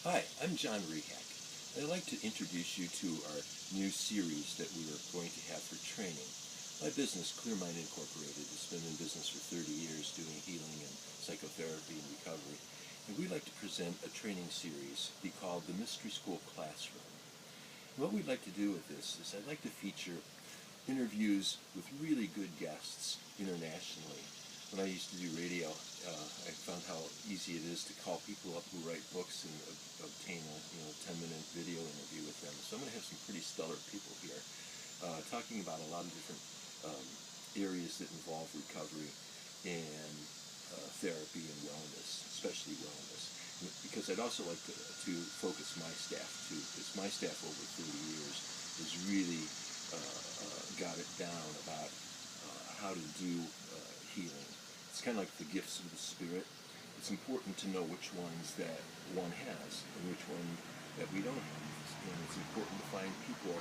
Hi, I'm John Rehak, and I'd like to introduce you to our new series that we are going to have for training. My business, Clear Mind Incorporated, has been in business for 30 years doing healing and psychotherapy and recovery, and we'd like to present a training series be called the Mystery School Classroom. And what we'd like to do with this is I'd like to feature interviews with really good guests internationally. When I used to do radio, I found how easy it is to call people up who write books and obtain a 10-minute video interview with them. So I'm going to have some pretty stellar people here talking about a lot of different um, areas that involve recovery and therapy and wellness, especially wellness. Because I'd also like to focus my staff too, because my staff over 30 years has really got it down about how to do healing. It's kind of like the gifts of the Spirit. It's important to know which ones that one has and which one that we don't have. And it's important to find people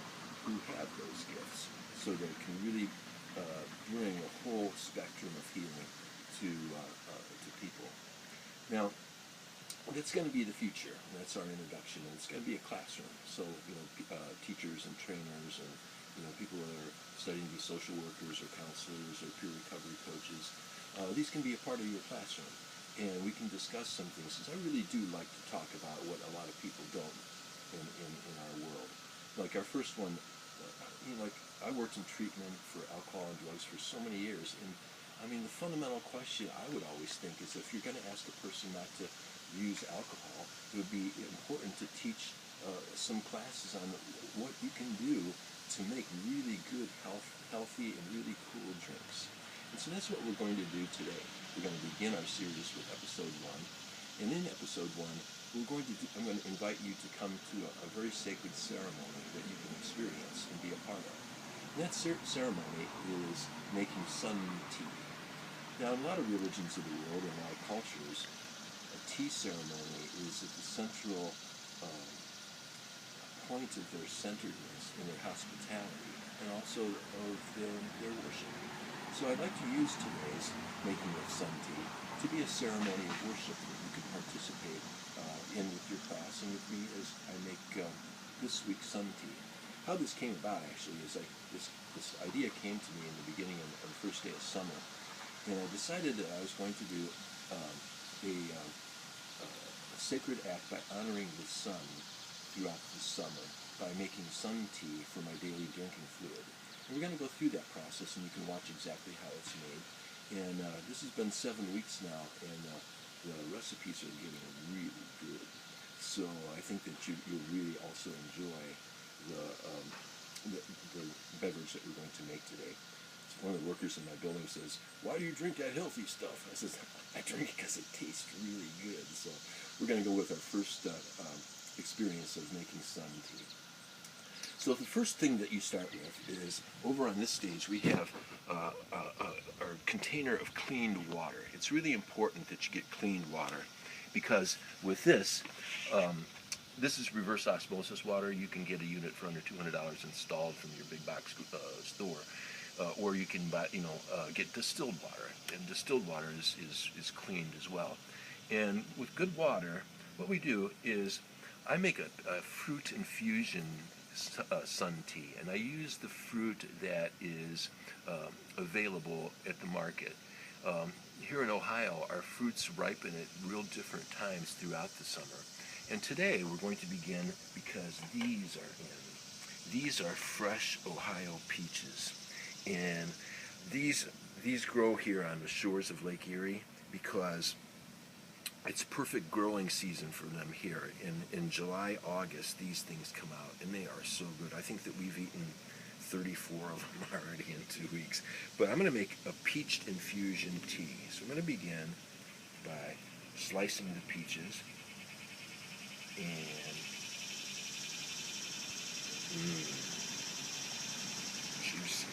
who have those gifts so that it can really bring a whole spectrum of healing to people. Now, that's going to be the future. That's our introduction, and it's going to be a classroom. So, teachers and trainers and people that are studying to be social workers or counselors or peer recovery coaches, these can be a part of your classroom, and we can discuss some things. Because I really do like to talk about what a lot of people don't in our world. Like our first one, like I worked in treatment for alcohol and drugs for so many years, and I mean, the fundamental question I would always think is if you're going to ask a person not to use alcohol, it would be important to teach some classes on what you can do to make really good, healthy, and really cool drinks. And so that's what we're going to do today. We're going to begin our series with episode 1. And in episode 1, I'm going to invite you to come to a very sacred ceremony that you can experience and be a part of. And that ceremony is making sun tea. Now, in a lot of religions of the world and a lot of cultures, a tea ceremony is at the central point of their centeredness and their hospitality, and also of their worship. So I'd like to use today's making of sun tea to be a ceremony of worship that you can participate in with your class and with me as I make this week's sun tea. How this came about actually is this idea came to me in the beginning of the first day of summer. And I decided that I was going to do a sacred act by honoring the sun throughout the summer by making sun tea for my daily drinking fluid. And we're going to go through that process, and you can watch exactly how it's made. And this has been 7 weeks now, and the recipes are getting really good. So I think that you'll really also enjoy the beverage that we're going to make today. One of the workers in my building says, "Why do you drink that healthy stuff?" I says, "I drink it because it tastes really good." So we're going to go with our first experience of making sun tea. So the first thing that you start with is, over on this stage, we have our container of cleaned water. It's really important that you get cleaned water because with this, this is reverse osmosis water. You can get a unit for under $200 installed from your big box store. Or you can buy, get distilled water, and distilled water is cleaned as well. And with good water, what we do is I make a fruit infusion sun tea, and I use the fruit that is available at the market. Here in Ohio, our fruits ripen at real different times throughout the summer. And today we're going to begin because these are in. These are fresh Ohio peaches. And these grow here on the shores of Lake Erie because it's perfect growing season for them here. In July, August, these things come out, and they are so good. I think that we've eaten 34 of them already in 2 weeks. But I'm going to make a peach infusion tea. So I'm going to begin by slicing the peaches and juicy.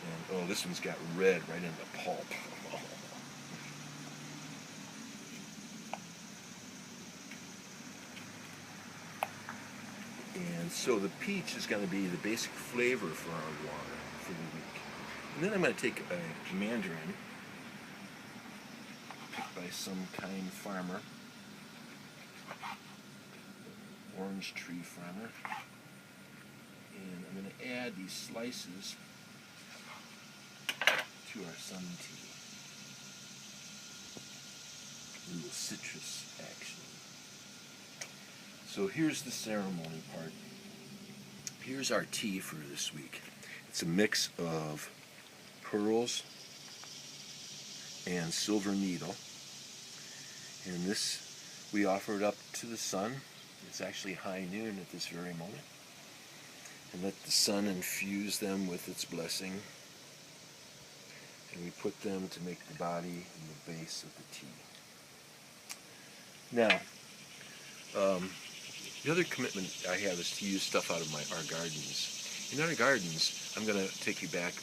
And, oh, this one's got red right in the pulp. And so the peach is going to be the basic flavor for our water for the week. And then I'm going to take a mandarin picked by some kind farmer, orange tree farmer. And I'm going to add these slices to our sun tea. A little citrus action. So here's the ceremony part. Here's our tea for this week. It's a mix of pearls and silver needle. And this, we offer it up to the sun. It's actually high noon at this very moment. And let the sun infuse them with its blessing. And we put them to make the body and the base of the tea. Now, the other commitment I have is to use stuff out of our gardens. In our gardens, I'm going to take you back.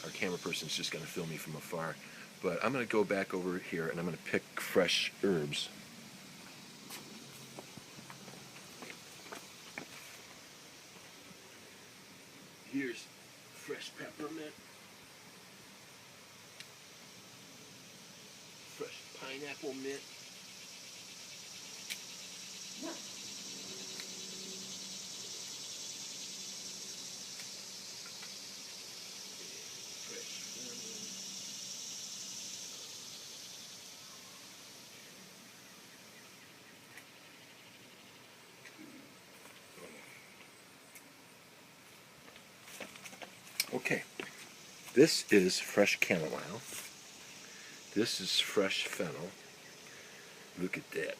Our camera person's just going to film me from afar. But I'm going to go back over here and I'm going to pick fresh herbs. Here's fresh peppermint, fresh pineapple mint, okay, this is fresh chamomile. This is fresh fennel. Look at that.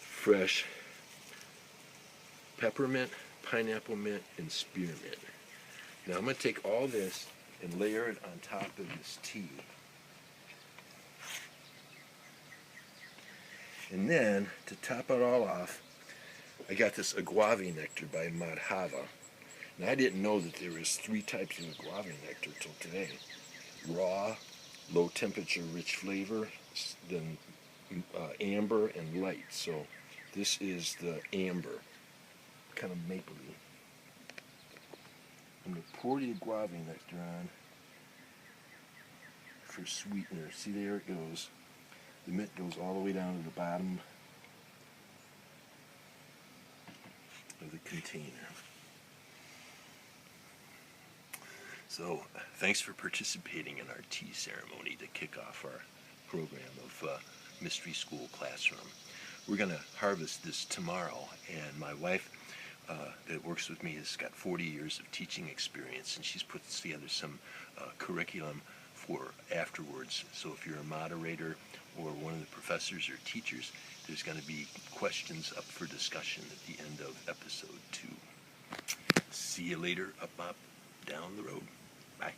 Fresh peppermint, pineapple mint, and spearmint. Now I'm going to take all this and layer it on top of this tea. And then, to top it all off, I got this agave nectar by Madhava. Now I didn't know that there was 3 types of agave nectar till today. Raw, low temperature, rich flavor, then amber and light. So this is the amber, kind of mapley. I'm going to pour the agave nectar on for sweetener. See, there it goes. The mint goes all the way down to the bottom of the container. So, thanks for participating in our tea ceremony to kick off our program of Mystery School Classroom. We're going to harvest this tomorrow, and my wife that works with me has got 40 years of teaching experience, and she's put together some curriculum for afterwards. So if you're a moderator or one of the professors or teachers, there's going to be questions up for discussion at the end of episode 2. See you later, up, down the road. Bye.